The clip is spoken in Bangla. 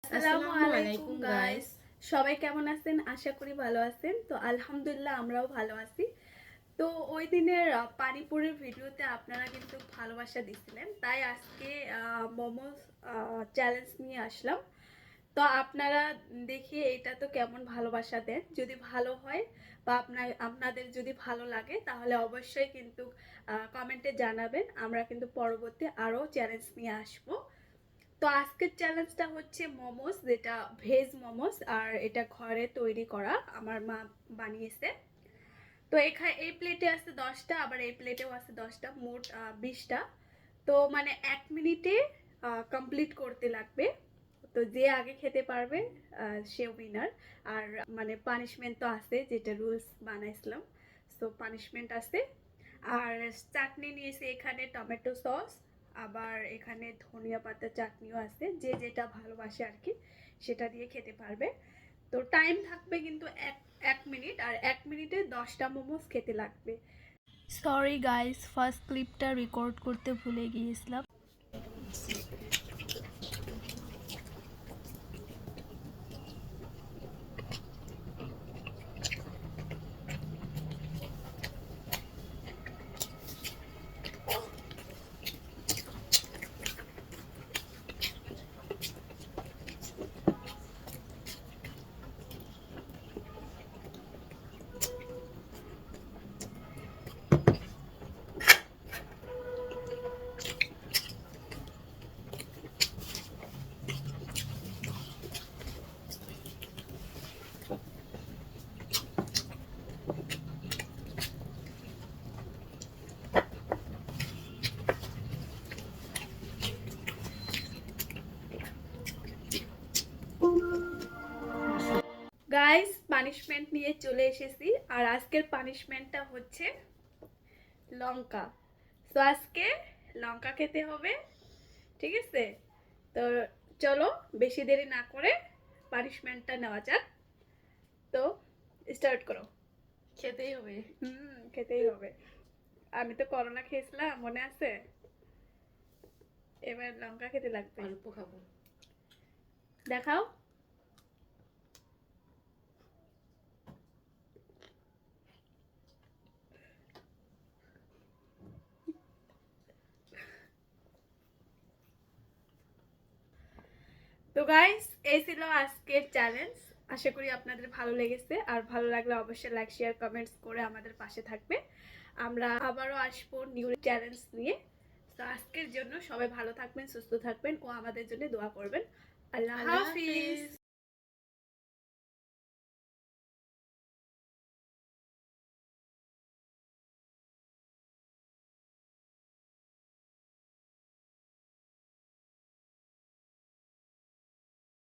আসসালামু আলাইকুম গাইস, সবাই কেমন আছেন? আশা করি ভালো আছেন। তো আলহামদুলিল্লাহ আমরাও ভালো আছি। তো ওই দিনের পানিপুরির ভিডিওতে আপনারা কিন্তু ভালোবাসা দিছিলেন, তাই আজকে মোমোস চ্যালেঞ্জ নিয়ে আসলাম। তো আপনারা দেখি এটা তো কেমন ভালোবাসা দেন। যদি ভালো হয় বা আপনাদের যদি ভালো লাগে তাহলে অবশ্যই কিন্তু কমেন্টে জানাবেন। আমরা কিন্তু পরবর্তী আরও চ্যালেঞ্জ নিয়ে আসবো। তো আজকের চ্যালেঞ্জটা হচ্ছে মোমোস, যেটা ভেজ মোমোস, আর এটা ঘরে তৈরি করা, আমার মা বানিয়েছে। তো এখানে এই প্লেটে আছে 10টা, আবার এই প্লেটেও আছে 10টা, মোট 20টা। তো মানে 1 মিনিটে কমপ্লিট করতে লাগবে। তো যে আগে খেতে পারবে সে উইনার। আর মানে পানিশমেন্ট তো আছে, যেটা রুলস বানাইছিলাম, সো পানিশমেন্ট আছে। আর চাটনি নিয়েছি এখানে, টমেটো সস, আবার এখানে ধনিয়া পাতা চাটনিও আছে, যে যেটা ভালোবাসে আর কি সেটা দিয়ে খেতে পারবে। তো টাইম থাকবে কিন্তু এক এক মিনিট, আর 1 মিনিটে 10টা মোমোস খেতে লাগবে। সরি গাইস, ফার্স্ট ক্লিপটা রেকর্ড করতে ভুলে গিয়েছিলাম। গাইস, পানিশমেন্ট নিয়ে চলে এসেছি, আর আজকের পানিশমেন্টটা হচ্ছে লঙ্কা। তো আজকে লঙ্কা খেতে হবে, ঠিক আছে? তো চলো বেশি দেরি না করে পানিশমেন্টটা নেওয়া যাক। তো স্টার্ট করো। খেতেই হবে। খেতেই হবে। আমি তো করোনা খেয়েছিলাম, মনে আছে? এবার লঙ্কা খেতে লাগবে। অল্প খাবো। দেখাও। তো গাইস, এই ছিল আজকের চ্যালেঞ্জ। আশা করি আপনাদের ভালো লেগেছে, আর ভালো লাগলে অবশ্যই লাইক শেয়ার কমেন্টস করে আমাদের পাশে থাকবে। আমরা আবারও আসবো নিউ চ্যালেঞ্জ নিয়ে। তো আজকের জন্য সবাই ভালো থাকবেন, সুস্থ থাকবেন, ও আমাদের জন্য দোয়া করবেন। আল্লাহ হাফিজ।